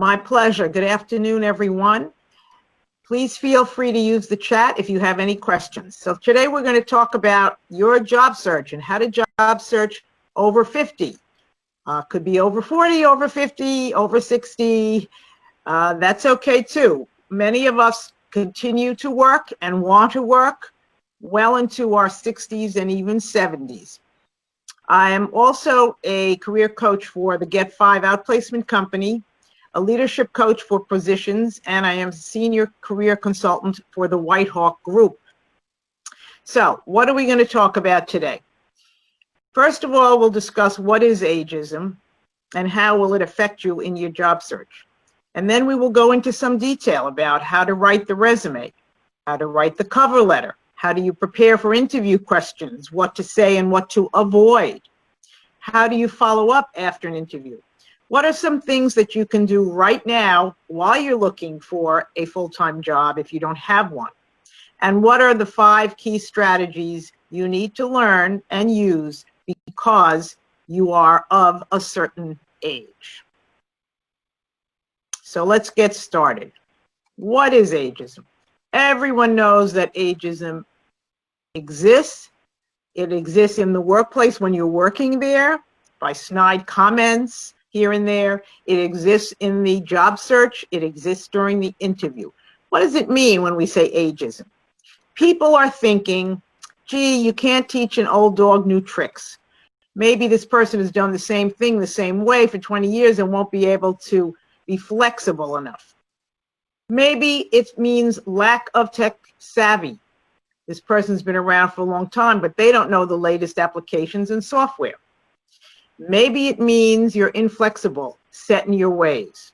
My pleasure. Good afternoon, everyone. Please feel free to use the chat if you have any questions. So today we're going to talk about your job search and how to job search over 50. Could be over 40, over 50, over 60. That's okay too. Many of us continue to work and want to work well into our 60s and even 70s. I am also a career coach for the Get 5 Outplacement Company, a leadership coach for positions, and I am a senior career consultant for the White Hawk Group. So what are we going to talk about today? First of all, we'll discuss what is ageism and how will it affect you in your job search. And then we will go into some detail about how to write the resume, how to write the cover letter, how do you prepare for interview questions, what to say and what to avoid, how do you follow up after an interview. What are some things that you can do right now while you're looking for a full-time job if you don't have one? And what are the 5 key strategies you need to learn and use because you are of a certain age? So let's get started. What is ageism? Everyone knows that ageism exists. It exists in the workplace when you're working there by snide comments here and there. It exists in the job search. It exists during the interview. What does it mean when we say ageism? People are thinking, gee, you can't teach an old dog new tricks. Maybe this person has done the same thing the same way for 20 years and won't be able to be flexible enough. Maybe it means lack of tech savvy. This person's been around for a long time, but they don't know the latest applications and software. Maybe it means you're inflexible, set in your ways.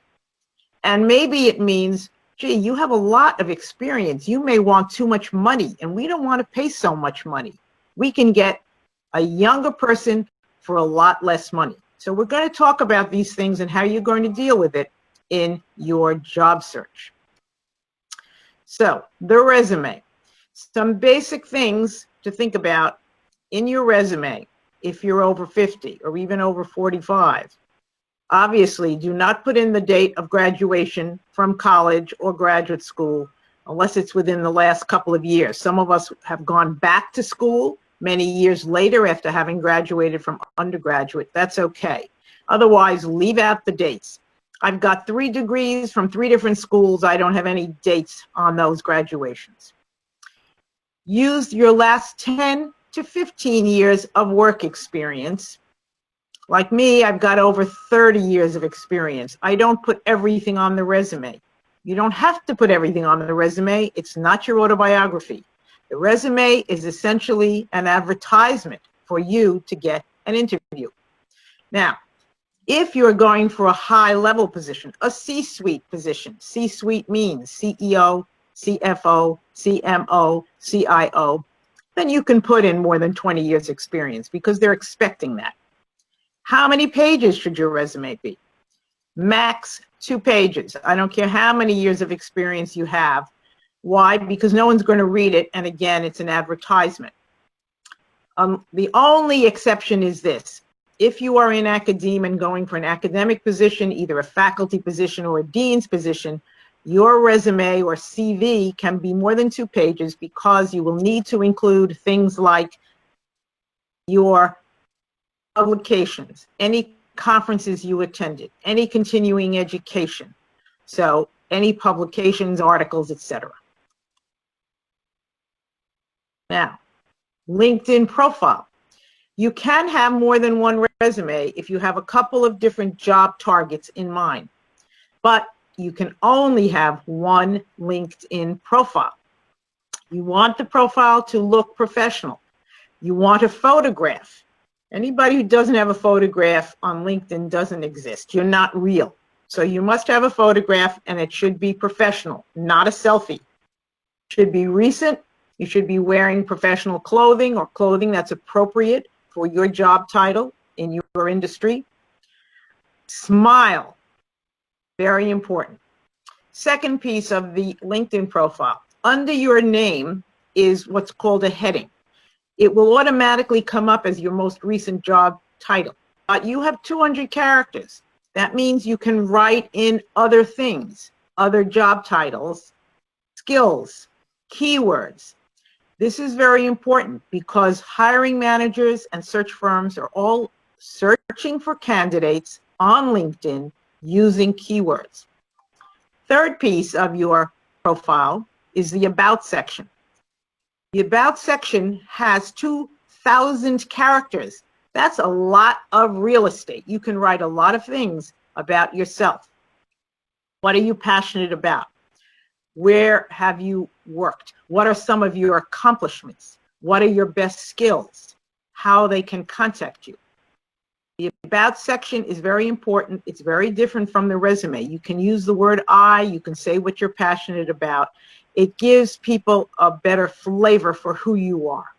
And maybe it means, gee, you have a lot of experience. You may want too much money, and we don't want to pay so much money. We can get a younger person for a lot less money. So we're going to talk about these things and how you're going to deal with it in your job search. So the resume. Some basic things to think about in your resume if you're over 50 or even over 45. Obviously, do not put in the date of graduation from college or graduate school unless it's within the last couple of years. Some of us have gone back to school many years later after having graduated from undergraduate. That's okay. Otherwise, leave out the dates. I've got 3 degrees from 3 different schools. I don't have any dates on those graduations. Use your last 10 to 15 years of work experience. Like me, I've got over 30 years of experience. I don't put everything on the resume. You don't have to put everything on the resume. It's not your autobiography. The resume is essentially an advertisement for you to get an interview. Now, if you're going for a high-level position, a C-suite position, C-suite means CEO, CFO, CMO, CIO, then you can put in more than 20 years experience because they're expecting that. How many pages should your resume be? Max 2 pages. I don't care how many years of experience you have. Why? Because no one's going to read it, and again, it's an advertisement. The only exception is this. If you are in academia and going for an academic position, either a faculty position or a dean's position, your resume or CV can be more than 2 pages because you will need to include things like your publications, any conferences you attended, any continuing education, so any publications, articles, etc. Now, LinkedIn profile. You can have more than 1 resume if you have a couple of different job targets in mind, but you can only have 1 LinkedIn profile. You want the profile to look professional. You want a photograph. Anybody who doesn't have a photograph on LinkedIn doesn't exist. You're not real. So you must have a photograph, and it should be professional, not a selfie. It should be recent. You should be wearing professional clothing or clothing that's appropriate for your job title in your industry. Smile. Very important. Second piece of the LinkedIn profile. Under your name is what's called a heading. It will automatically come up as your most recent job title. But you have 200 characters. That means you can write in other things, other job titles, skills, keywords. This is very important because hiring managers and search firms are all searching for candidates on LinkedIn using keywords. Third piece of your profile is the About section. The About section has 2,000 characters. That's a lot of real estate. You can write a lot of things about yourself. What are you passionate about? Where have you worked? What are some of your accomplishments? What are your best skills? How they can contact you. The About section is very important. It's very different from the resume. You can use the word I, you can say what you're passionate about. It gives people a better flavor for who you are.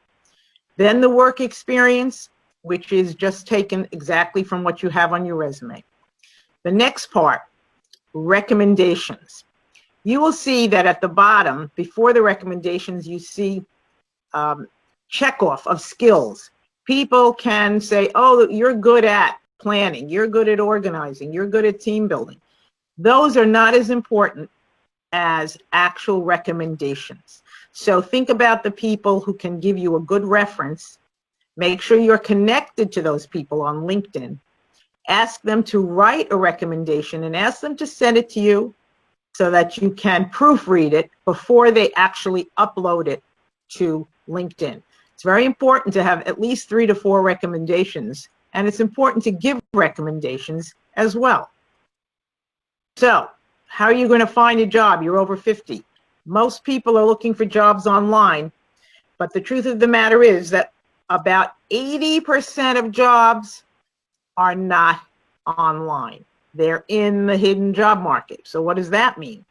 Then the work experience, which is just taken exactly from what you have on your resume. The next part, recommendations. You will see that at the bottom, before the recommendations, you see checkoff of skills. People can say, oh, you're good at planning, you're good at organizing, you're good at team building. Those are not as important as actual recommendations. So think about the people who can give you a good reference. Make sure you're connected to those people on LinkedIn. Ask them to write a recommendation and ask them to send it to you so that you can proofread it before they actually upload it to LinkedIn. It's very important to have at least 3 to 4 recommendations, and it's important to give recommendations as well. So, how are you going to find a job? You're over 50. Most people are looking for jobs online, but the truth of the matter is that about 80% of jobs are not online. They're in the hidden job market. So what does that mean?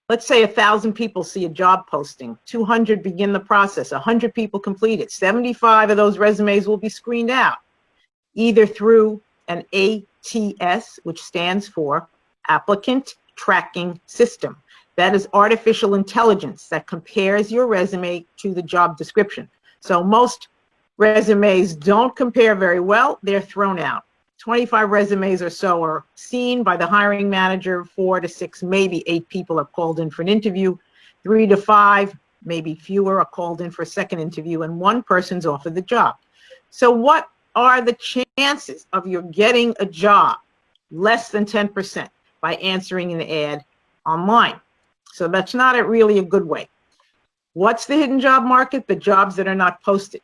Let's say 1,000 people see a job posting, 200 begin the process, 100 people complete it. 75 of those resumes will be screened out, either through an ATS, which stands for Applicant Tracking System. That is artificial intelligence that compares your resume to the job description. So most resumes don't compare very well, they're thrown out. 25 resumes or so are seen by the hiring manager, 4 to 6, maybe 8 people are called in for an interview, 3 to 5, maybe fewer are called in for a second interview, and 1 person's offered the job. So what are the chances of you getting a job? Less than 10% by answering an ad online. So that's not really a good way. What's the hidden job market? The jobs that are not posted.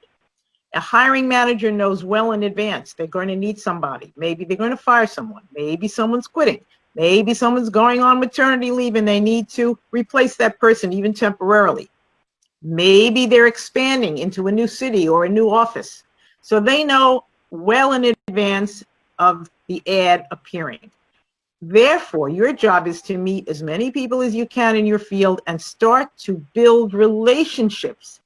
A hiring manager knows well in advance they're going to need somebody. Maybe they're going to fire someone. Maybe someone's quitting. Maybe someone's going on maternity leave and they need to replace that person even temporarily. Maybe they're expanding into a new city or a new office. So they know well in advance of the ad appearing. Therefore, your job is to meet as many people as you can in your field and start to build relationships.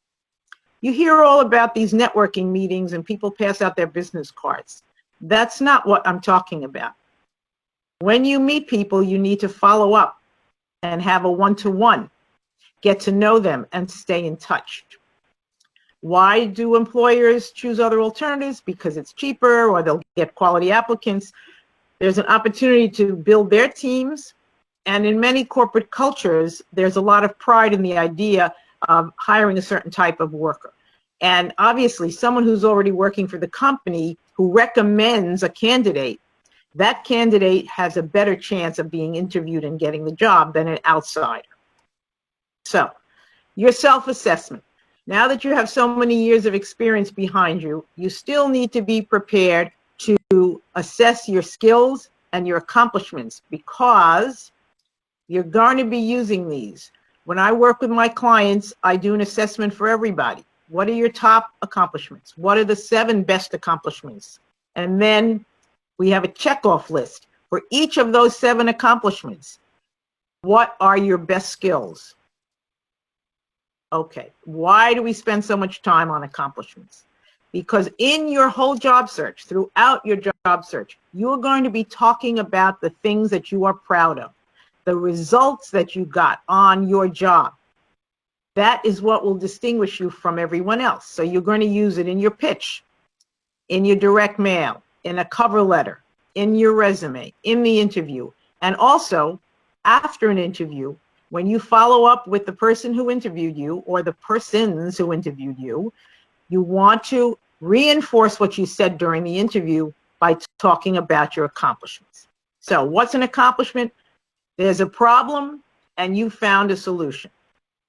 You hear all about these networking meetings and people pass out their business cards. That's not what I'm talking about. When you meet people, you need to follow up and have a one-to-one, get to know them and stay in touch. Why do employers choose other alternatives? Because it's cheaper or they'll get quality applicants. There's an opportunity to build their teams. And in many corporate cultures, there's a lot of pride in the idea of hiring a certain type of worker. And obviously, someone who's already working for the company who recommends a candidate, that candidate has a better chance of being interviewed and getting the job than an outsider. So, your self-assessment. Now that you have so many years of experience behind you, you still need to be prepared to assess your skills and your accomplishments because you're going to be using these. When I work with my clients, I do an assessment for everybody. What are your top accomplishments? What are the 7 best accomplishments? And then we have a checkoff list for each of those 7 accomplishments. What are your best skills? Okay, why do we spend so much time on accomplishments? Because in your whole job search, throughout your job search, you're going to be talking about the things that you are proud of, the results that you got on your job. That is what will distinguish you from everyone else. So you're going to use it in your pitch, in your direct mail, in a cover letter, in your resume, in the interview, and also after an interview, when you follow up with the person who interviewed you or the persons who interviewed you, you want to reinforce what you said during the interview by talking about your accomplishments. So what's an accomplishment? There's a problem and you found a solution.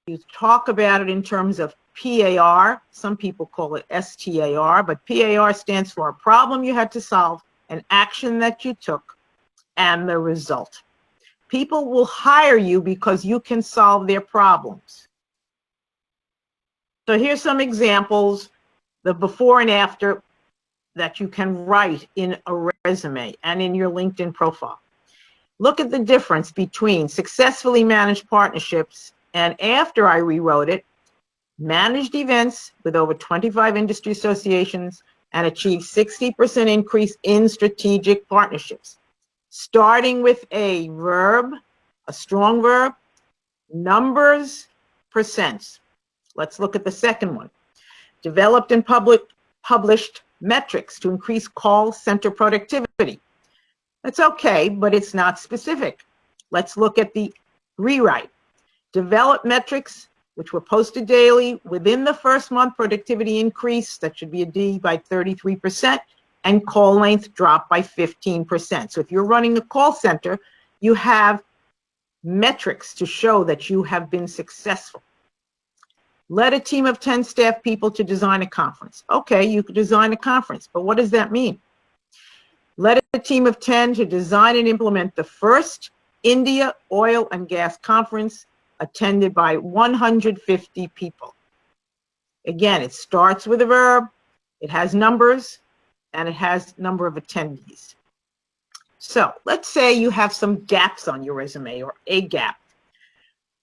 You talk about it in terms of PAR. Some people call it STAR, but PAR stands for a problem you had to solve, an action that you took, and the result. People will hire you because you can solve their problems. So here's some examples, the before and after that you can write in a resume and in your LinkedIn profile. Look at the difference between successfully managed partnerships and, after I rewrote it, managed events with over 25 industry associations and achieved 60% increase in strategic partnerships. Starting with a verb, a strong verb, numbers, percents. Let's look at the second one. Developed and published metrics to increase call center productivity. That's okay, but it's not specific. Let's look at the rewrite. Develop metrics which were posted daily within the first month, productivity increase, that should be a D, by 33%, and call length dropped by 15%. So if you're running a call center, you have metrics to show that you have been successful. Led a team of 10 staff people to design a conference. Okay, you could design a conference, but what does that mean? Led a team of 10 to design and implement the first India oil and gas conference attended by 150 people. Again, it starts with a verb, it has numbers, and it has number of attendees. So let's say you have some gaps on your resume or a gap.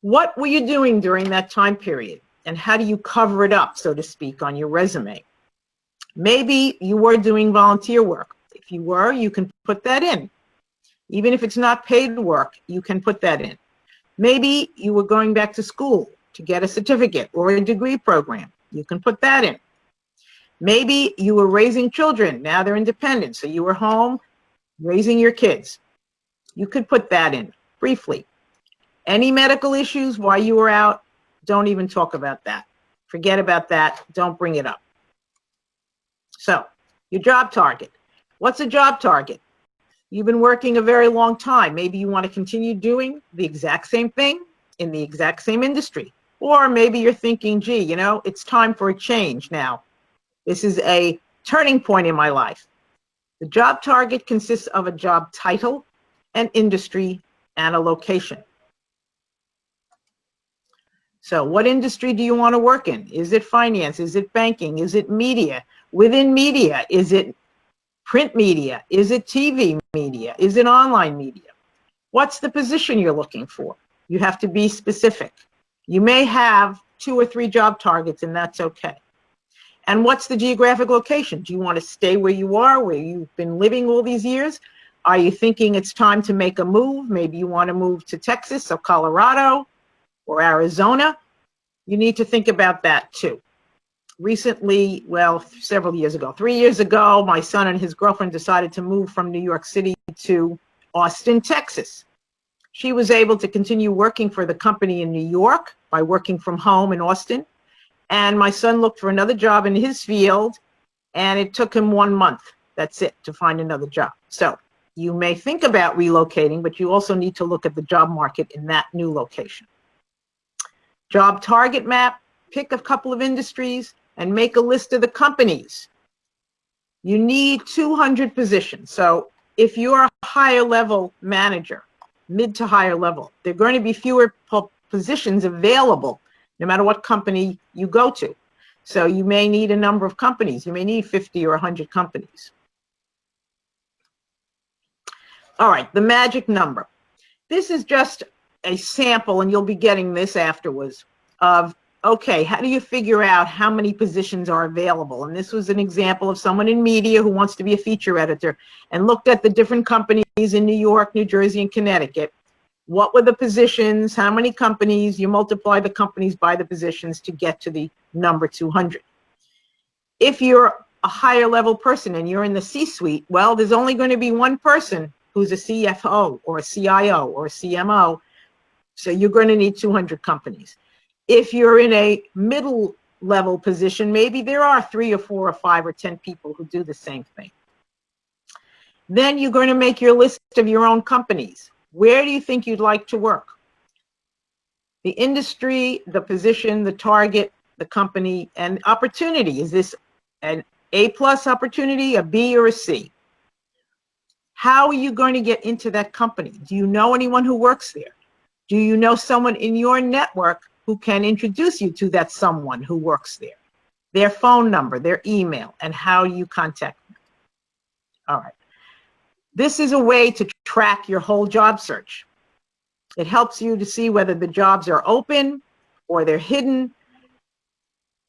What were you doing during that time period? And how do you cover it up, so to speak, on your resume? Maybe you were doing volunteer work. If you were, you can put that in. Even if it's not paid work, you can put that in. Maybe you were going back to school to get a certificate or a degree program. You can put that in. Maybe you were raising children. Now they're independent, so you were home raising your kids. You could put that in briefly. Any medical issues while you were out, don't even talk about that. Forget about that. Don't bring it up. So, your job target. What's a job target? You've been working a very long time. Maybe you want to continue doing the exact same thing in the exact same industry. Or maybe you're thinking, gee, you know, it's time for a change now. This is a turning point in my life. The job target consists of a job title, an industry, and a location. So what industry do you want to work in? Is it finance? Is it banking? Is it media? Within media, is it print media? Is it TV media? Is it online media? What's the position you're looking for? You have to be specific. You may have 2 or 3 job targets, and that's okay. And what's the geographic location? Do you want to stay where you are, where you've been living all these years? Are you thinking it's time to make a move? Maybe you want to move to Texas or Colorado or Arizona. You need to think about that too. Recently, well, several years ago, 3 years ago, my son and his girlfriend decided to move from New York City to Austin, Texas. She was able to continue working for the company in New York by working from home in Austin. And my son looked for another job in his field, and it took him 1 month. That's it, to find another job. So you may think about relocating, but you also need to look at the job market in that new location. Job target map, pick a couple of industries, and make a list of the companies. You need 200 positions. So if you're a higher level manager, mid to higher level, there are going to be fewer positions available no matter what company you go to. So you may need a number of companies. You may need 50 or 100 companies. All right, the magic number. This is just a sample, and you'll be getting this afterwards, of, okay, how do you figure out how many positions are available? And this was an example of someone in media who wants to be a feature editor and looked at the different companies in New York, New Jersey, and Connecticut. What were the positions? How many companies? You multiply the companies by the positions to get to the number 200. If you're a higher level person and you're in the C-suite, well, there's only going to be one person who's a CFO or a CIO or a CMO. So you're going to need 200 companies. If you're in a middle level position, maybe there are 3 or 4 or 5 or 10 people who do the same thing. Then you're going to make your list of your own companies. Where do you think you'd like to work? The industry, the position, the target, the company, and opportunity. Is this an A+ opportunity, a B, or a C? How are you going to get into that company? Do you know anyone who works there? Do you know someone in your network who can introduce you to that someone who works there? Their phone number, their email, and how you contact them. All right. This is a way to track your whole job search. It helps you to see whether the jobs are open or they're hidden.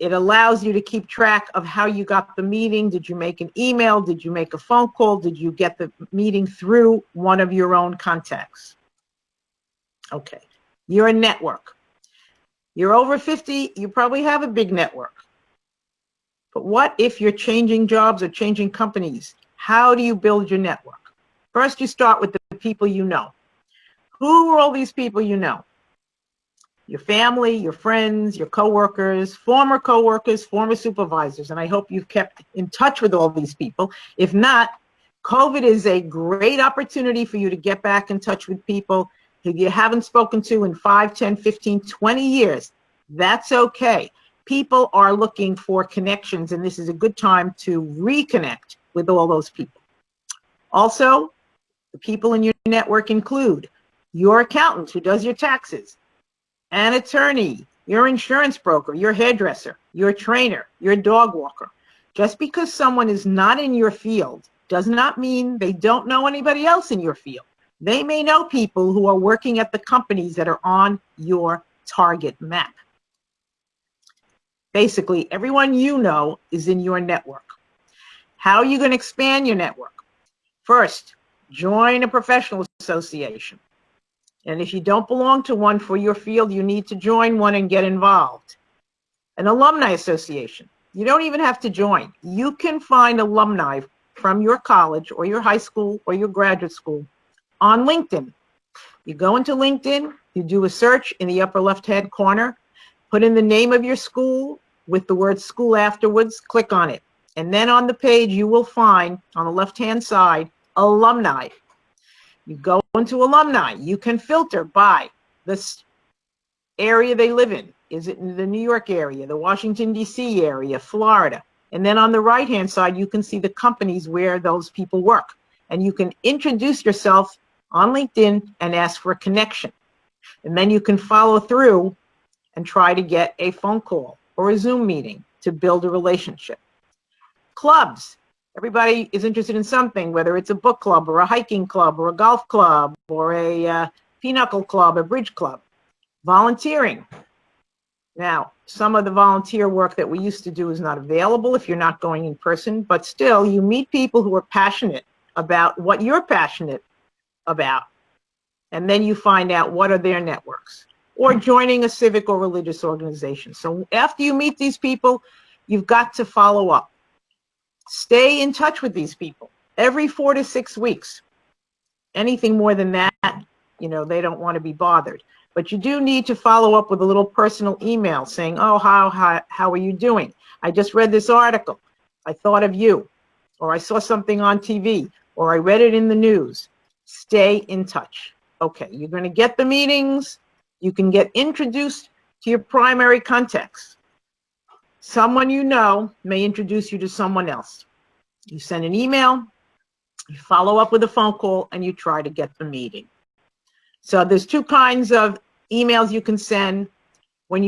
It allows you to keep track of how you got the meeting. Did you make an email? Did you make a phone call? Did you get the meeting through one of your own contacts? Okay, you're a network. You're over 50, you probably have a big network. But what if you're changing jobs or changing companies? How do you build your network? First, you start with the people you know. Who are all these people you know? Your family, your friends, your coworkers, former supervisors, and I hope you've kept in touch with all these people. If not, COVID is a great opportunity for you to get back in touch with people who you haven't spoken to in 5, 10, 15, 20 years. That's okay. People are looking for connections, and this is a good time to reconnect with all those people. Also, the people in your network include your accountant who does your taxes, an attorney, your insurance broker, your hairdresser, your trainer, your dog walker. Just because someone is not in your field does not mean they don't know anybody else in your field. They may know people who are working at the companies that are on your target map. Basically, everyone you know is in your network. How are you going to expand your network? First, join a professional association. And if you don't belong to one for your field, you need to join one and get involved. An alumni association. You don't even have to join. You can find alumni from your college or your high school or your graduate school on LinkedIn. You go into LinkedIn, you do a search in the upper left-hand corner, put in the name of your school with the word school afterwards, click on it. And then on the page, you will find on the left-hand side, alumni. You go into alumni. You can filter by this area they live in. Is it in the New York area, the Washington, D.C. area, Florida? And then on the right-hand side, you can see the companies where those people work. And you can introduce yourself on LinkedIn and ask for a connection. And then you can follow through and try to get a phone call or a Zoom meeting to build a relationship. Clubs. Everybody is interested in something, whether it's a book club or a hiking club or a golf club or a pinochle club, a bridge club. Volunteering. Now, some of the volunteer work that we used to do is not available if you're not going in person, but still you meet people who are passionate about what you're passionate about. And then you find out what are their networks, or joining a civic or religious organization. So after you meet these people, you've got to follow up. Stay in touch with these people every 4 to 6 weeks. Anything more than that, they don't want to be bothered. But you do need to follow up with a little personal email saying, oh, how are you doing? I just read this article. I thought of you. Or I saw something on TV. Or I read it in the news. Stay in touch. Okay, you're going to get the meetings. You can get introduced to your primary contacts. Someone you know may introduce you to someone else. You send an email, you follow up with a phone call, and you try to get the meeting. So there's 2 kinds of emails you can send when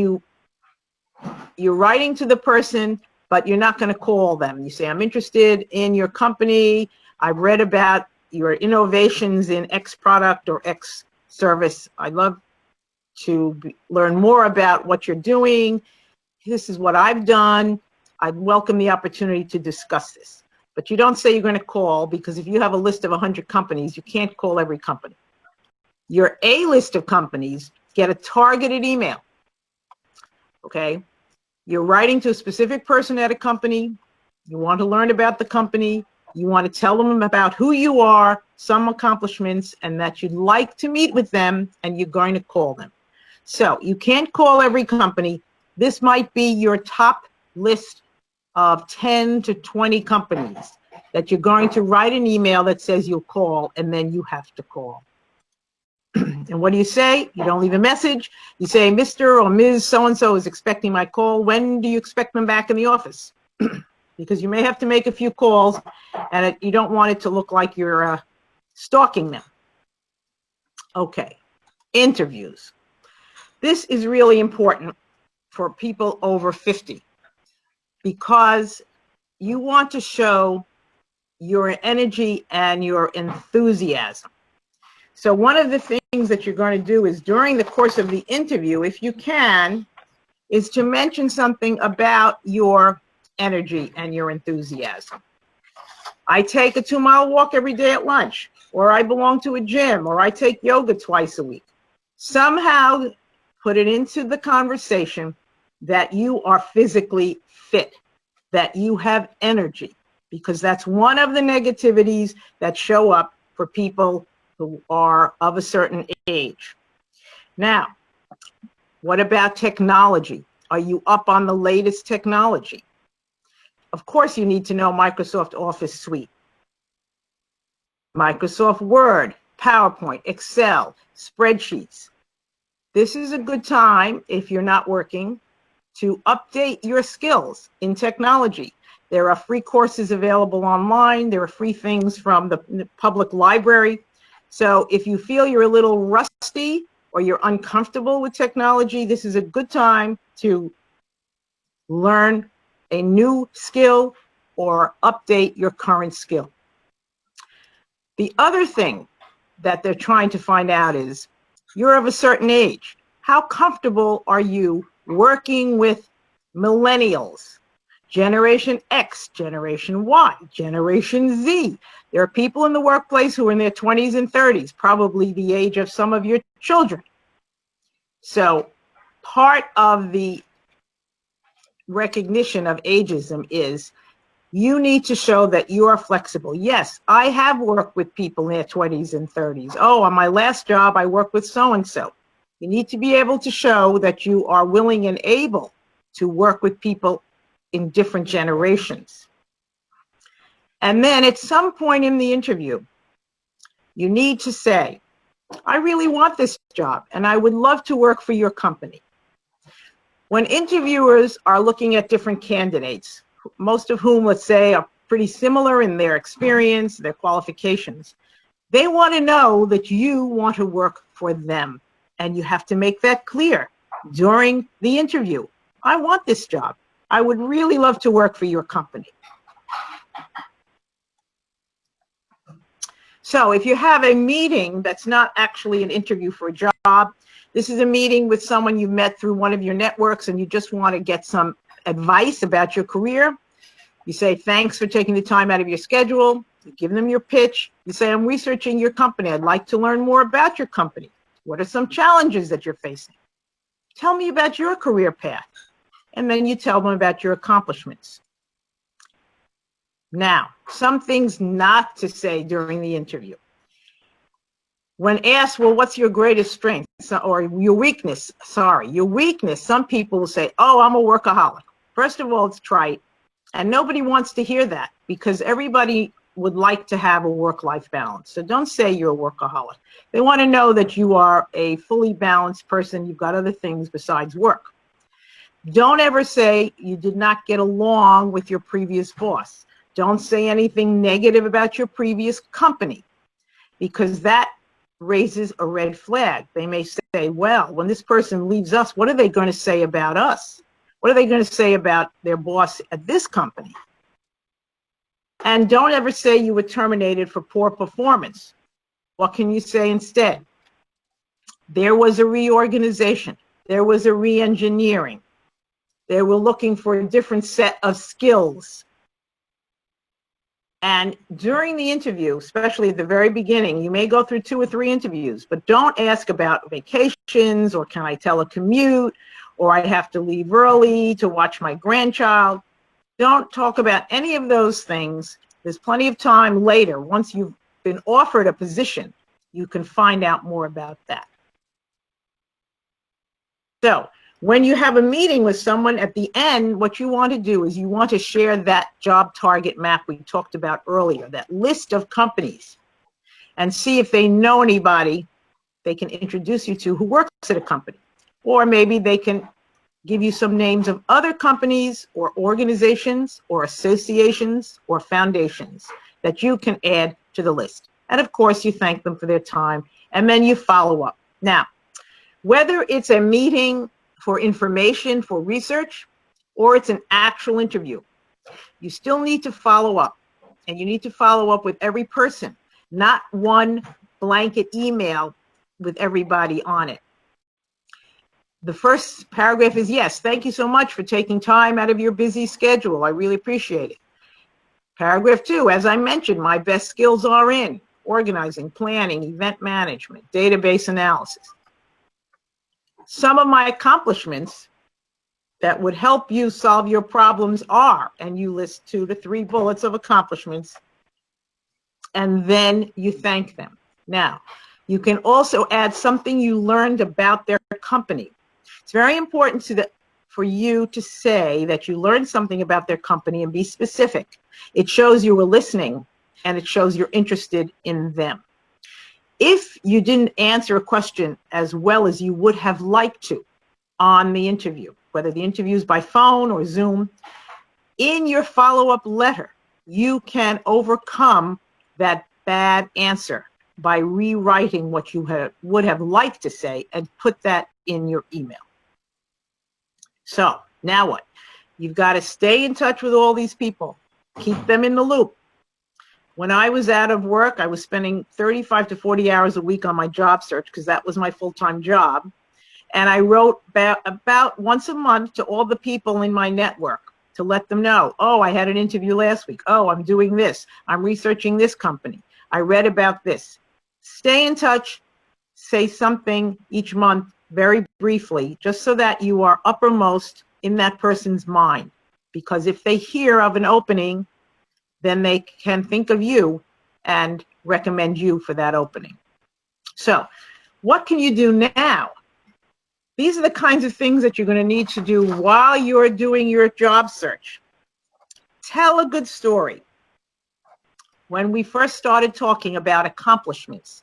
you're writing to the person, but you're not going to call them. You say, I'm interested in your company. I've read about your innovations in X product or X service. I'd love to learn more about what you're doing. This is what I've done. I'd welcome the opportunity to discuss this. But you don't say you're going to call, because if you have a list of 100 companies, you can't call every company. Your A list of companies get a targeted email. Okay? You're writing to a specific person at a company. You want to learn about the company. You want to tell them about who you are, some accomplishments, and that you'd like to meet with them, and you're going to call them. So you can't call every company. This might be your top list of 10 to 20 companies that you're going to write an email that says you'll call, and then you have to call. And what do you say? You don't leave a message. You say, Mr. or Ms. So-and-so is expecting my call. When do you expect them back in the office? Because you may have to make a few calls, and you don't want it to look like you're stalking them. Okay, interviews. This is really important for people over 50 because you want to show your energy and your enthusiasm. So one of the things that you're going to do is during the course of the interview, if you can, is to mention something about your energy and your enthusiasm. I take a 2-mile walk every day at lunch, or I belong to a gym, or I take yoga twice a week. Somehow put it into the conversation that you are physically fit, that you have energy, because that's one of the negativities that show up for people who are of a certain age. Now, what about technology? Are you up on the latest technology? Of course, you need to know Microsoft Office Suite, Microsoft Word, PowerPoint, Excel, spreadsheets. This is a good time, if you're not working, to update your skills in technology. There are free courses available online. There are free things from the public library. So if you feel you're a little rusty or you're uncomfortable with technology, this is a good time to learn a new skill or update your current skill. The other thing that they're trying to find out is, you're of a certain age. How comfortable are you working with millennials, Generation X, Generation Y, Generation Z? There are people in the workplace who are in their 20s and 30s, probably the age of some of your children. So part of the recognition of ageism is you need to show that you are flexible. Yes, I have worked with people in their 20s and 30s. Oh, on my last job, I worked with so-and-so. You need to be able to show that you are willing and able to work with people in different generations. And then at some point in the interview, you need to say, I really want this job and I would love to work for your company. When interviewers are looking at different candidates, most of whom, let's say, are pretty similar in their experience, their qualifications, they want to know that you want to work for them. And you have to make that clear during the interview. I want this job. I would really love to work for your company. So if you have a meeting that's not actually an interview for a job, this is a meeting with someone you met through one of your networks and you just want to get some advice about your career, you say, thanks for taking the time out of your schedule. You give them your pitch. You say, I'm researching your company. I'd like to learn more about your company. What are some challenges that you're facing? Tell me about your career path. And then you tell them about your accomplishments. Now, some things not to say during the interview. When asked, well, what's your greatest strength? Or your weakness, your weakness, some people will say, oh, I'm a workaholic. First of all, it's trite. And nobody wants to hear that because everybody would like to have a work-life balance. So don't say you're a workaholic. They want to know that you are a fully balanced person. You've got other things besides work. Don't ever say you did not get along with your previous boss. Don't say anything negative about your previous company because that raises a red flag. They may say, well, when this person leaves us, what are they going to say about us? What are they going to say about their boss at this company? And don't ever say you were terminated for poor performance. What can you say instead? There was a reorganization. There was a re-engineering. They were looking for a different set of skills. And during the interview, especially at the very beginning, you may go through 2 or 3 interviews, but don't ask about vacations or can I telecommute or I have to leave early to watch my grandchild. Don't talk about any of those things. There's plenty of time later. Once you've been offered a position, you can find out more about that. So when you have a meeting with someone at the end, what you want to do is you want to share that job target map we talked about earlier, that list of companies, and see if they know anybody they can introduce you to who works at a company. Or maybe they can give you some names of other companies or organizations or associations or foundations that you can add to the list. And of course, you thank them for their time, and then you follow up. Now, whether it's a meeting for information, for research, or it's an actual interview, you still need to follow up. And you need to follow up with every person, not one blanket email with everybody on it. The first paragraph is, yes, thank you so much for taking time out of your busy schedule. I really appreciate it. Paragraph 2, as I mentioned, my best skills are in organizing, planning, event management, database analysis. Some of my accomplishments that would help you solve your problems are, and you list 2 to 3 bullets of accomplishments, and then you thank them. Now, you can also add something you learned about their company. It's very important for you to say that you learned something about their company and be specific. It shows you were listening, and it shows you're interested in them. If you didn't answer a question as well as you would have liked to on the interview, whether the interview is by phone or Zoom, in your follow-up letter, you can overcome that bad answer by rewriting what you would have liked to say and put that in your email. So now what? You've got to stay in touch with all these people. Keep them in the loop. When I was out of work, I was spending 35 to 40 hours a week on my job search because that was my full-time job. And I wrote about once a month to all the people in my network to let them know, oh, I had an interview last week. Oh, I'm doing this. I'm researching this company. I read about this. Stay in touch. Say something each month very briefly, just so that you are uppermost in that person's mind. Because if they hear of an opening, then they can think of you and recommend you for that opening. So what can you do now? These are the kinds of things that you're going to need to do while you're doing your job search. Tell a good story. When we first started talking about accomplishments,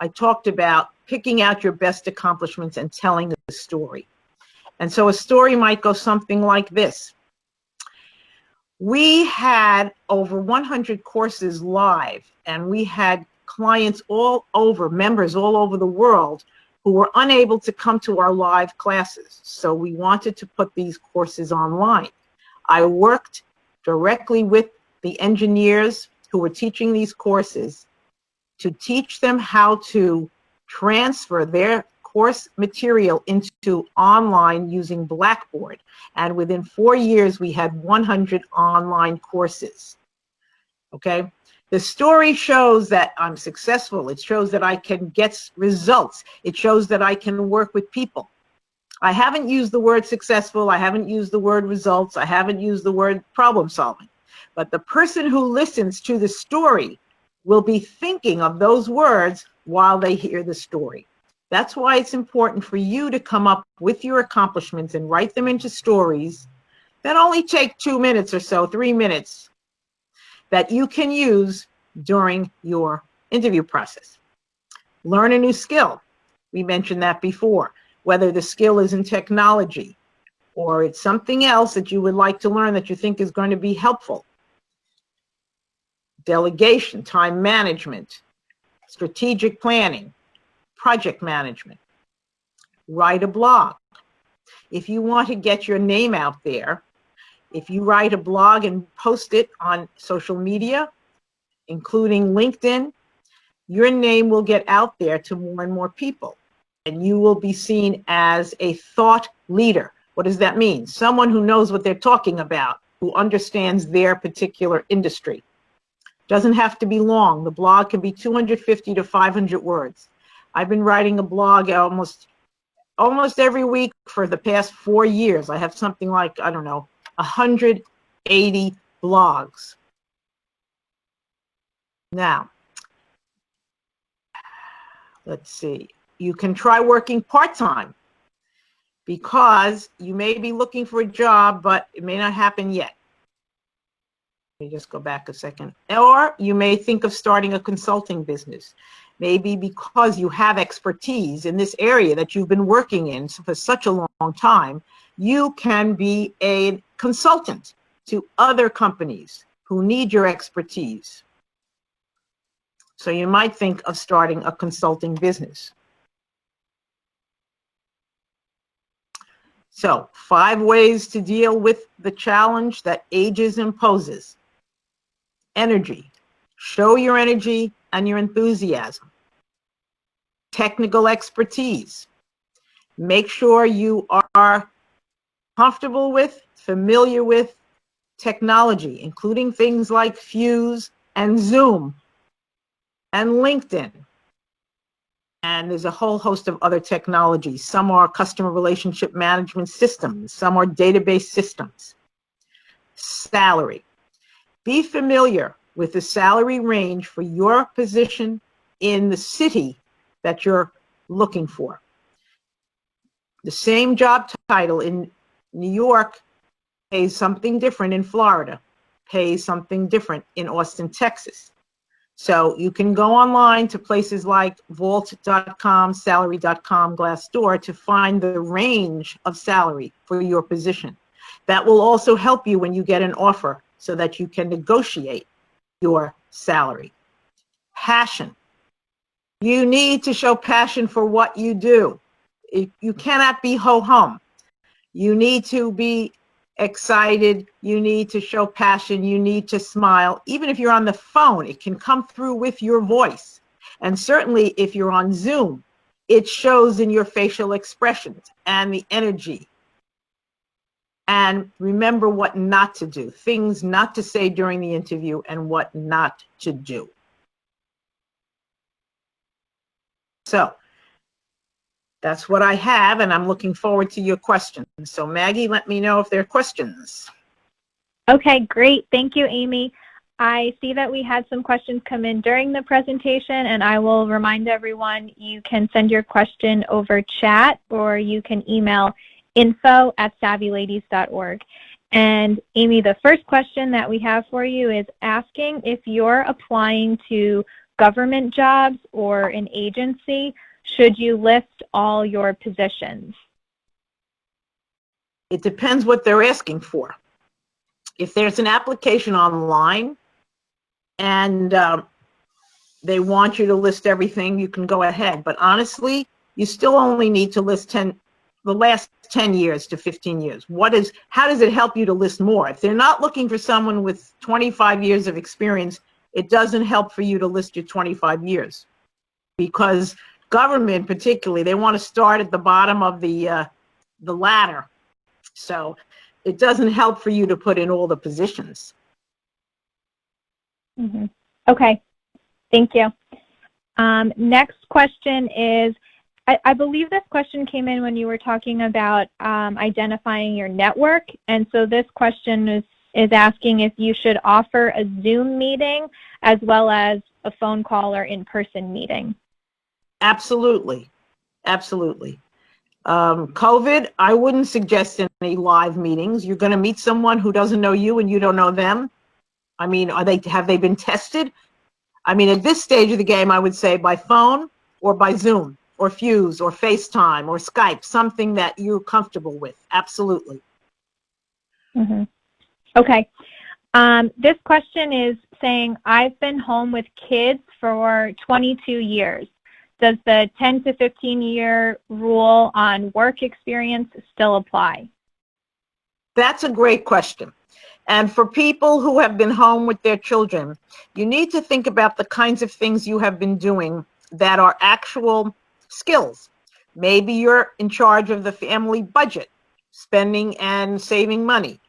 I talked about picking out your best accomplishments and telling the story. And so a story might go something like this. We had over 100 courses live, and we had clients all over, members all over the world who were unable to come to our live classes. So we wanted to put these courses online. I worked directly with the engineers who were teaching these courses to teach them how to transfer their course material into online using Blackboard. And within 4 years, we had 100 online courses. Okay? The story shows that I'm successful. It shows that I can get results. It shows that I can work with people. I haven't used the word successful. I haven't used the word results. I haven't used the word problem solving. But the person who listens to the story will be thinking of those words while they hear the story. That's why it's important for you to come up with your accomplishments and write them into stories that only take 2 minutes or so, 3 minutes, that you can use during your interview process. Learn a new skill. We mentioned that before, whether the skill is in technology or it's something else that you would like to learn that you think is going to be helpful. Delegation, time management, strategic planning, project management. Write a blog. If you want to get your name out there, if you write a blog and post it on social media, including LinkedIn, your name will get out there to more and more people, and you will be seen as a thought leader. What does that mean? Someone who knows what they're talking about, who understands their particular industry. Doesn't have to be long. The blog can be 250 to 500 words. I've been writing a blog almost every week for the past 4 years. I have something like, 100 80 blogs. Now, let's see. You can try working part-time because you may be looking for a job, but it may not happen yet. Let me just go back a second. Or you may think of starting a consulting business. Maybe because you have expertise in this area that you've been working in for such a long time, you can be a consultant to other companies who need your expertise. So you might think of starting a consulting business. So 5 ways to deal with the challenge that ageism poses. Energy. Show your energy and your enthusiasm. Technical expertise. Make sure you are comfortable with, familiar with technology, including things like Fuse and Zoom and LinkedIn. And there's a whole host of other technologies. Some are customer relationship management systems. Some are database systems. Salary. Be familiar with the salary range for your position in the city that you're looking for. The same job title in New York pays something different in Florida, pays something different in Austin, Texas. So you can go online to places like vault.com, salary.com, Glassdoor to find the range of salary for your position. That will also help you when you get an offer so that you can negotiate your salary. Passion. You need to show passion for what you do. You cannot be ho-hum. You need to be excited. You need to show passion. You need to smile. Even if you're on the phone, it can come through with your voice. And certainly if you're on Zoom, it shows in your facial expressions and the energy. And remember what not to do, things not to say during the interview and what not to do. So that's what I have, and I'm looking forward to your questions. So Maggie, let me know if there are questions. Okay, great. Thank you, Amy. I see that we had some questions come in during the presentation, and I will remind everyone you can send your question over chat or you can email info@savvyladies.org. And Amy, the first question that we have for you is asking if you're applying to government jobs or an agency, should you list all your positions? It depends what they're asking for. If there's an application online and they want you to list everything, you can go ahead. But honestly, you still only need to list the last 10 years to 15 years. How does it help you to list more? If they're not looking for someone with 25 years of experience, it doesn't help for you to list your 25 years. Because government particularly, they want to start at the bottom of the ladder. So it doesn't help for you to put in all the positions. Mm-hmm. Okay, thank you. Next question is, I believe this question came in when you were talking about identifying your network. And so this question is asking if you should offer a Zoom meeting as well as a phone call or in-person meeting. Absolutely. Absolutely. COVID, I wouldn't suggest any live meetings. You're going to meet someone who doesn't know you and you don't know them. I mean, have they been tested? I mean, at this stage of the game, I would say by phone or by Zoom or Fuse or FaceTime or Skype, something that you're comfortable with. Absolutely. Mm-hmm. Okay. This question is saying, I've been home with kids for 22 years. Does the 10 to 15 year rule on work experience still apply? That's a great question. And for people who have been home with their children, you need to think about the kinds of things you have been doing that are actual skills. Maybe you're in charge of the family budget, spending and saving money.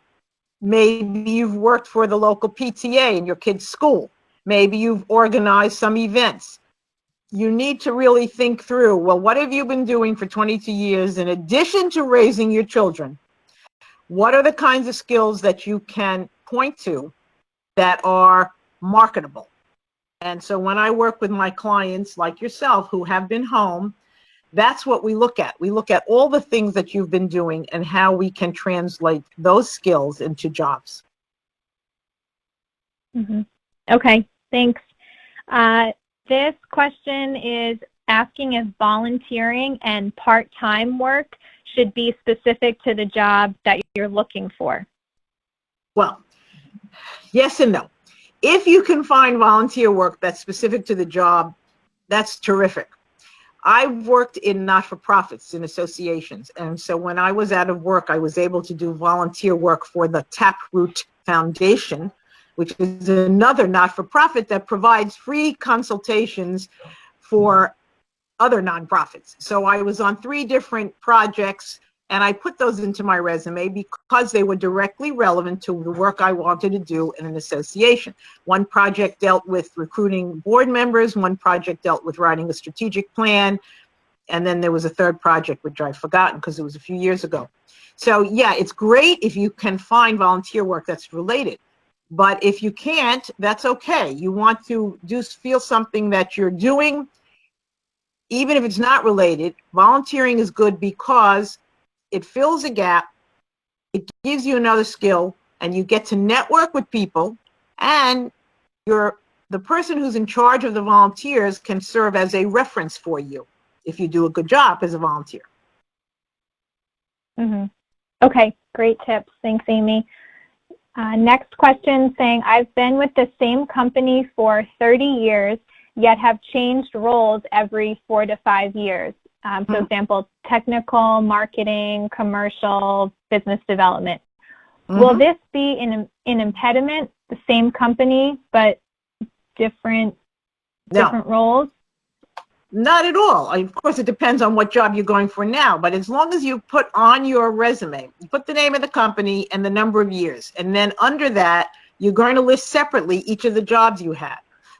Maybe you've worked for the local PTA in your kid's school. Maybe you've organized some events. You need to really think through, well, what have you been doing for 22 years in addition to raising your children? What are the kinds of skills that you can point to that are marketable? And so when I work with my clients like yourself who have been home, that's what we look at. We look at all the things that you've been doing and how we can translate those skills into jobs. Mm-hmm. Okay, thanks. This question is asking if volunteering and part-time work should be specific to the job that you're looking for. Well, yes and no. If you can find volunteer work that's specific to the job, that's terrific. I've worked in not-for-profits, in associations, and so when I was out of work, I was able to do volunteer work for the Taproot Foundation, which is another not-for-profit that provides free consultations for other nonprofits. So I was on 3 different projects, and I put those into my resume because they were directly relevant to the work I wanted to do in an association. One project dealt with recruiting board members, one project dealt with writing a strategic plan, and then there was a third project which I've forgotten because it was a few years ago. So yeah, it's great if you can find volunteer work that's related. But if you can't, that's okay. You want to feel something that you're doing, even if it's not related. Volunteering is good because it fills a gap, it gives you another skill, and you get to network with people, and the person who's in charge of the volunteers can serve as a reference for you if you do a good job as a volunteer. Mm-hmm. Okay, great tips. Thanks, Amy. Next question saying, I've been with the same company for 30 years, yet have changed roles every 4 to 5 years. For example, technical, marketing, commercial, business development. Will this be an impediment, the same company, but different roles? Not at all. Of course, it depends on what job you're going for now, but as long as you put on your resume, you put the name of the company and the number of years, and then under that, you're going to list separately each of the jobs you had.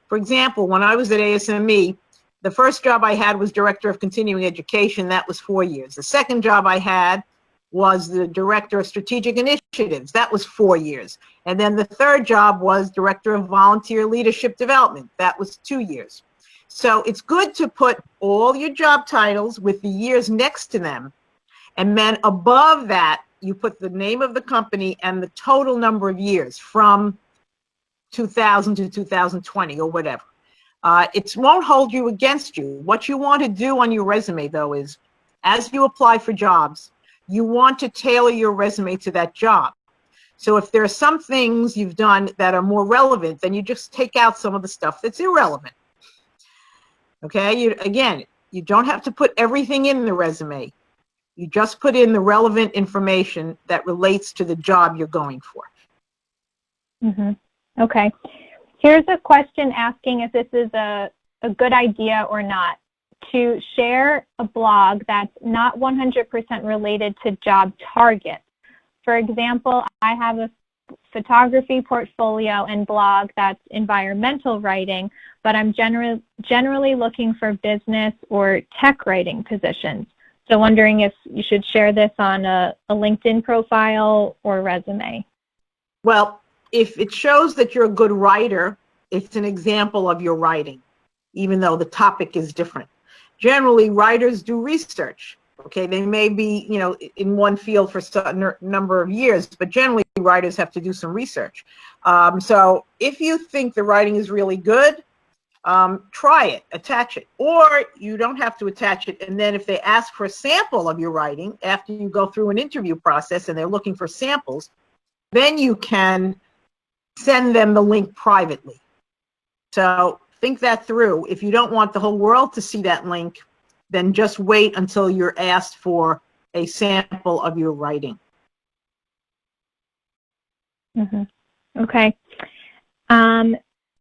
For example, when I was at ASME, the first job I had was Director of Continuing Education. That was 4 years. The second job I had was the Director of Strategic Initiatives. That was 4 years. And then the third job was Director of Volunteer Leadership Development. That was 2 years. So it's good to put all your job titles with the years next to them. And then above that, you put the name of the company and the total number of years from 2000 to 2020 or whatever. It won't hold you against you. What you want to do on your resume, though, is as you apply for jobs, you want to tailor your resume to that job. So if there are some things you've done that are more relevant, then you just take out some of the stuff that's irrelevant. Okay, you don't have to put everything in the resume. You just put in the relevant information that relates to the job you're going for. Mm-hmm. Okay. Here's a question asking if this is a good idea or not to share a blog that's not 100% related to job targets. For example, I have a photography portfolio and blog that's environmental writing, but I'm generally looking for business or tech writing positions. So wondering if you should share this on a LinkedIn profile or resume. Well, if it shows that you're a good writer, it's an example of your writing, even though the topic is different. Generally, writers do research. Okay, they may be, in one field for a certain number of years, but generally writers have to do some research. So if you think the writing is really good, try it, attach it. Or you don't have to attach it, and then if they ask for a sample of your writing after you go through an interview process and they're looking for samples, then you can send them the link privately. So think that through. If you don't want the whole world to see that link, then just wait until you're asked for a sample of your writing. Mm-hmm. Okay.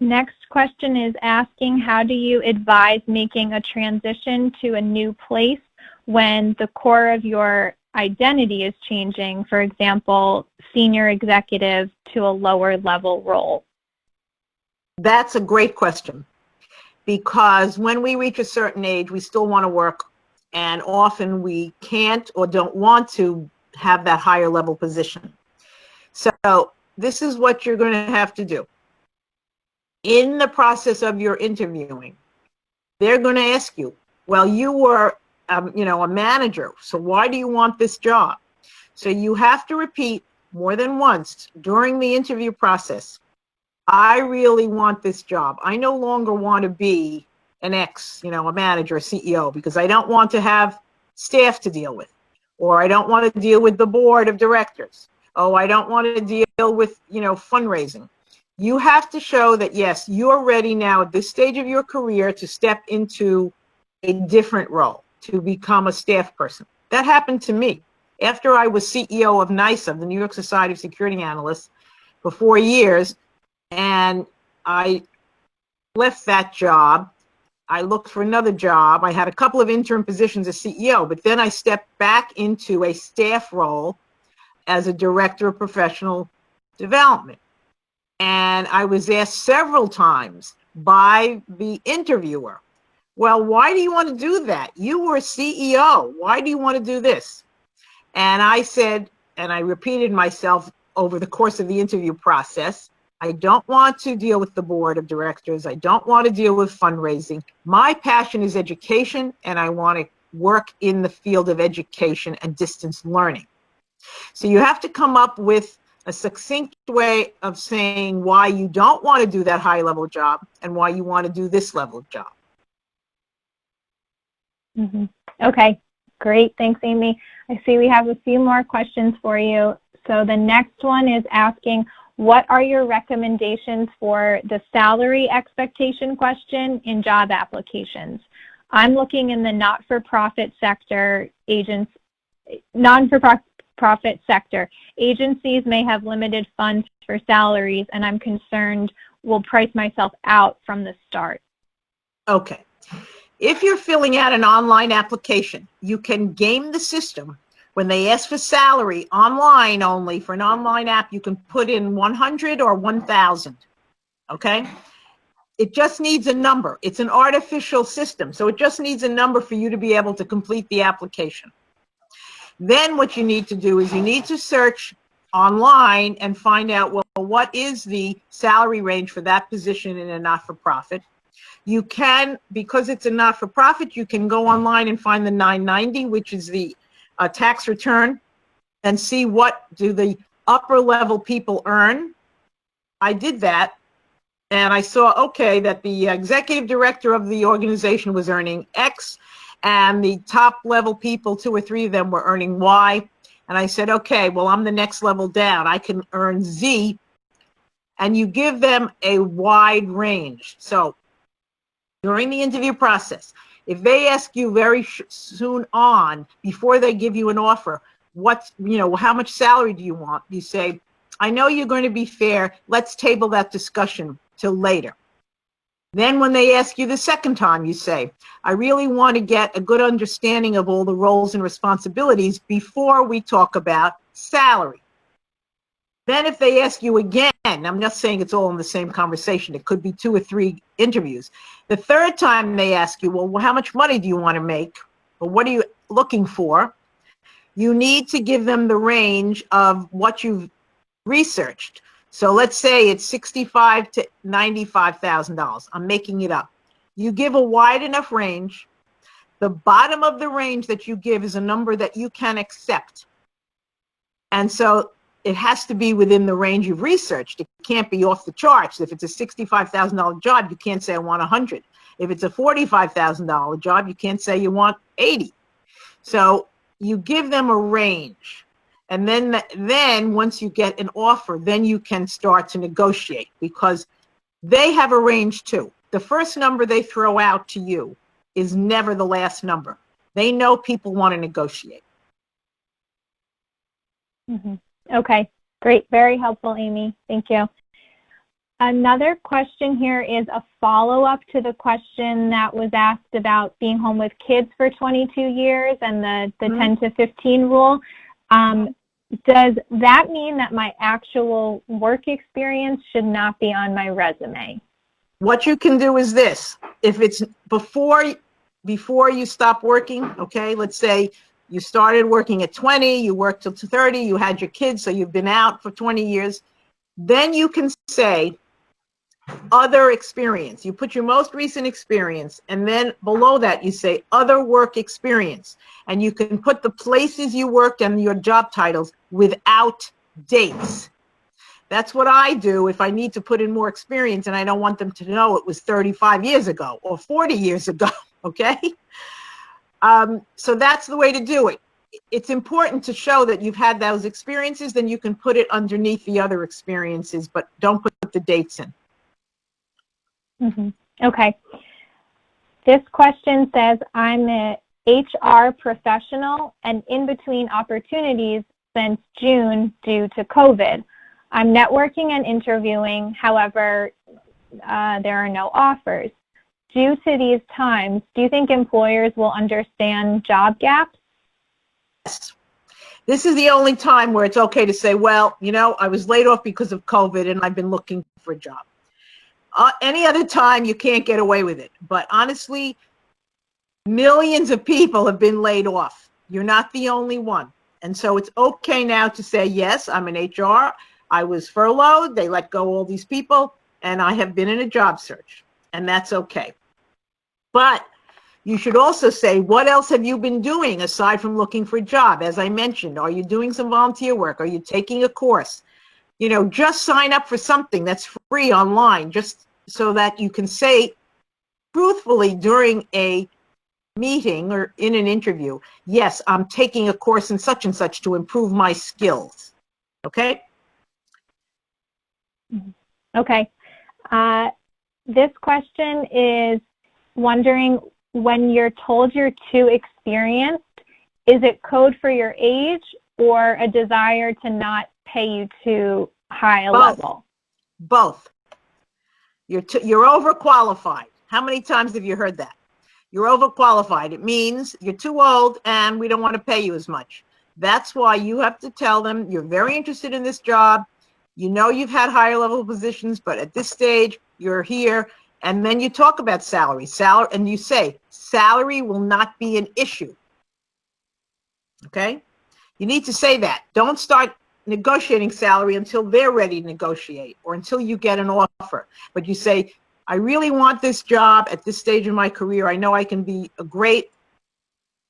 Next question is asking, how do you advise making a transition to a new place when the core of your identity is changing, for example, senior executive to a lower level role? That's a great question, because when we reach a certain age, we still want to work, and often we can't or don't want to have that higher level position. So this is what you're going to have to do. In the process of your interviewing, they're going to ask you, well, you were, a manager, so why do you want this job? So you have to repeat more than once during the interview process, I really want this job. I no longer want to be a manager, a CEO, because I don't want to have staff to deal with, or I don't want to deal with the board of directors. Oh, I don't want to deal with, fundraising. You have to show that, yes, you're ready now at this stage of your career to step into a different role, to become a staff person. That happened to me. After I was CEO of NISA, the New York Society of Security Analysts, for 4 years, and I left that job. I looked for another job. I had a couple of interim positions as CEO, but then I stepped back into a staff role as a director of professional development. And I was asked several times by the interviewer, well, why do you want to do that? You were CEO. Why do you want to do this? And I said, and I repeated myself over the course of the interview process, I don't want to deal with the board of directors. I don't want to deal with fundraising. My passion is education, and I want to work in the field of education and distance learning. So you have to come up with a succinct way of saying why you don't want to do that high-level job and why you want to do this level of job. Mm-hmm. Okay, great. Thanks, Amy. I see we have a few more questions for you. So the next one is asking, what are your recommendations for the salary expectation question in job applications? I'm looking in the not-for-profit sector, non-for-profit sector. Agencies may have limited funds for salaries, and I'm concerned will price myself out from the start. Okay. If you're filling out an online application, you can game the system. When they ask for salary online only, for an online app, you can put in 100 or 1,000, okay? It just needs a number. It's an artificial system, so it just needs a number for you to be able to complete the application. Then what you need to do is you need to search online and find out, well, what is the salary range for that position in a not-for-profit? You can, because it's a not-for-profit, you can go online and find the 990, which is the tax return, and see what do the upper level people earn. I did that, and I saw, okay, that the executive director of the organization was earning X, and the top level people, 2 or 3 of them, were earning Y. And I said, okay, well, I'm the next level down. I can earn Z. And you give them a wide range. So during the interview process, if they ask you very soon on, before they give you an offer, how much salary do you want? You say, I know you're going to be fair. Let's table that discussion till later. Then when they ask you the second time, you say, I really want to get a good understanding of all the roles and responsibilities before we talk about salary. Then if they ask you again, I'm not saying it's all in the same conversation. It could be 2 or 3 interviews. The third time they ask you, well, how much money do you want to make? Or what are you looking for? You need to give them the range of what you've researched. So let's say it's $65,000 to $95,000. I'm making it up. You give a wide enough range. The bottom of the range that you give is a number that you can accept. And so it has to be within the range you've researched. It can't be off the charts. If it's a $65,000 job, you can't say I want 100. If it's a $45,000 job, you can't say you want 80. So you give them a range. And then once you get an offer, then you can start to negotiate, because they have a range too. The first number they throw out to you is never the last number. They know people want to negotiate. Mm-hmm. Okay, great. Very helpful, Amy. Thank you. Another question here is a follow-up to the question that was asked about being home with kids for 22 years and the 10 to 15 rule. Does that mean that my actual work experience should not be on my resume? What you can do is this. If it's before you stop working, okay, let's say You started working at 20, you worked till 30, you had your kids, so you've been out for 20 years. Then you can say other experience. You put your most recent experience, and then below that you say other work experience. And you can put the places you worked and your job titles without dates. That's what I do if I need to put in more experience and I don't want them to know it was 35 years ago or 40 years ago, okay? So that's the way to do it. It's important to show that you've had those experiences, then you can put it underneath the other experiences, but don't put the dates in. Okay. This question says, I'm an HR professional and in between opportunities since June due to COVID. I'm networking and interviewing, however, there are no offers. Due to these times, do you think employers will understand job gaps? Yes. This is the only time where it's okay to say, well, you know, I was laid off because of COVID and I've been looking for a job. Any other time, you can't get away with it. But honestly, millions of people have been laid off. You're not the only one. And so it's okay now to say, yes, I'm in HR. I was furloughed. They let go all these people, and I have been in a job search. And that's okay. But you should also say, what else have you been doing aside from looking for a job? As I mentioned, are you doing some volunteer work? Are you taking a course? You know, just sign up for something that's free online, just so that you can say truthfully during a meeting or in an interview, yes, I'm taking a course in such and such to improve my skills. Okay? Okay. This question is wondering, when you're told you're too experienced, is it code for your age or a desire to not pay you too high a level? Both. You're overqualified. How many times have you heard that? You're overqualified. It means you're too old and we don't want to pay you as much. That's why you have to tell them you're very interested in this job. You know you've had higher level positions, but at this stage, you're here. And then you talk about salary, and you say, salary will not be an issue. Okay? You need to say that. Don't start negotiating salary until they're ready to negotiate or until you get an offer. But you say, I really want this job at this stage in my career. I know I can be a great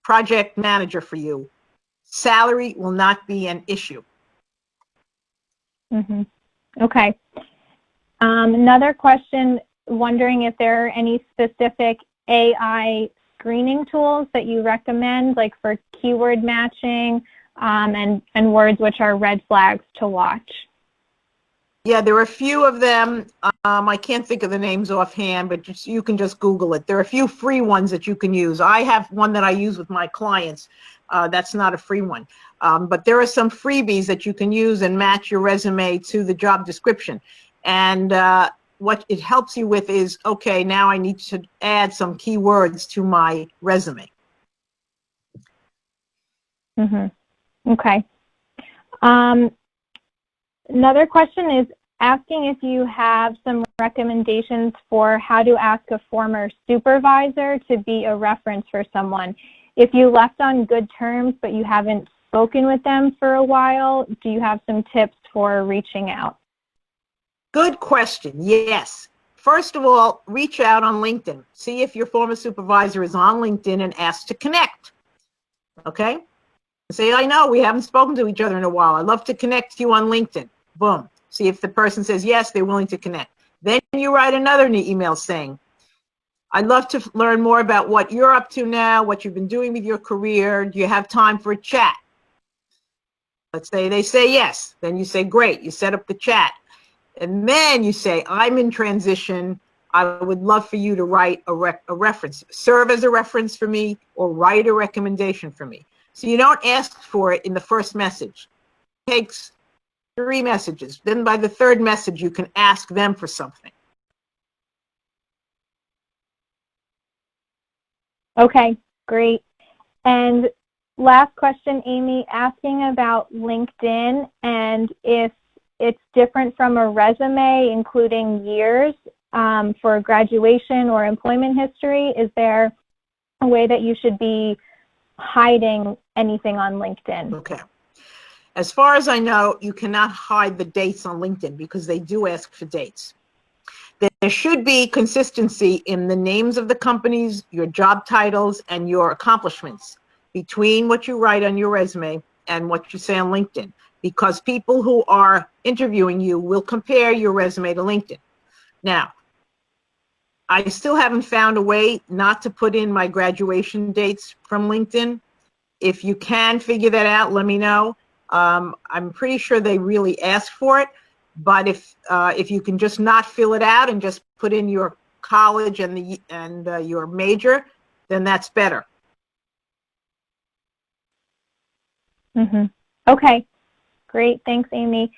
project manager for you. Salary will not be an issue. Okay. Another question, wondering if there are any specific AI screening tools that you recommend, like for keyword matching and words which are red flags to watch. Yeah, there are a few of them. I can't think of the names offhand, but you can just Google it. There are a few free ones that you can use. I have one that I use with my clients. That's not a free one. But there are some freebies that you can use and match your resume to the job description. And what it helps you with is, okay, now I need to add some keywords to my resume. Okay. Another question is asking if you have some recommendations for how to ask a former supervisor to be a reference for someone. If you left on good terms, but you haven't spoken with them for a while, do you have some tips for reaching out? Good question. Yes. First of all, reach out on LinkedIn. See if your former supervisor is on LinkedIn and ask to connect. Okay? Say, I know we haven't spoken to each other in a while. I'd love to connect to you on LinkedIn. Boom. See if the person says, yes, they're willing to connect. Then you write another email saying, I'd love to learn more about what you're up to now, what you've been doing with your career. Do you have time for a chat? Let's say they say yes. Then you say, great. You set up the chat. And then you say, I'm in transition. I would love for you to write a reference, serve as a reference for me, or write a recommendation for me. So you don't ask for it in the first message. It takes 3 messages. Then by the 3rd message, you can ask them for something. Okay, great. And last question, Amy, asking about LinkedIn and if it's different from a resume, including years for graduation or employment history. Is there a way that you should be hiding anything on LinkedIn. Okay. As far as I know, you cannot hide the dates on LinkedIn because they do ask for dates. There should be consistency in the names of the companies, your job titles, and your accomplishments between what you write on your resume and what you say on LinkedIn, because people who are interviewing you will compare your resume to LinkedIn. Now, I still haven't found a way not to put in my graduation dates from LinkedIn. If you can figure that out, let me know. I'm pretty sure they really ask for it, but if you can just not fill it out and just put in your college and your major, then that's better. Okay, great. Thanks, Amy.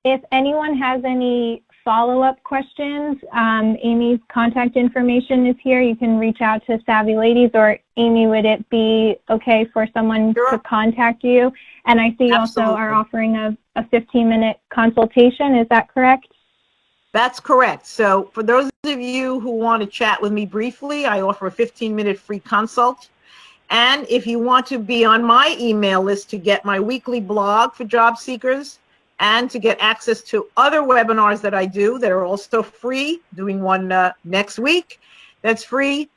If anyone has any follow-up questions, Amy's contact information is here. You can reach out to Savvy Ladies, or Amy, would it be okay for someone Sure. to contact you? And I see you also are offering a 15-minute consultation. Is that correct? That's correct. So for those of you who want to chat with me briefly, I offer a 15-minute free consult. And if you want to be on my email list to get my weekly blog for job seekers and to get access to other webinars that I do that are also free, doing one next week that's free,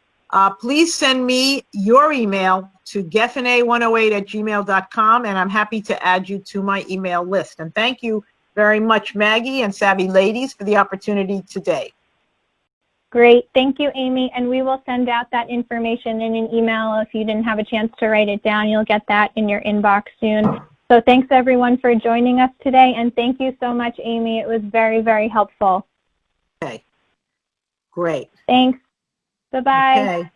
please send me your email to geffena108@gmail.com, and I'm happy to add you to my email list. And thank you very much, Maggie and Savvy Ladies, for the opportunity today. Great. Thank you, Amy. And we will send out that information in an email. If you didn't have a chance to write it down, you'll get that in your inbox soon. So thanks, everyone, for joining us today. And thank you so much, Amy. It was very, very helpful. Okay. Great. Thanks. Bye-bye. Okay.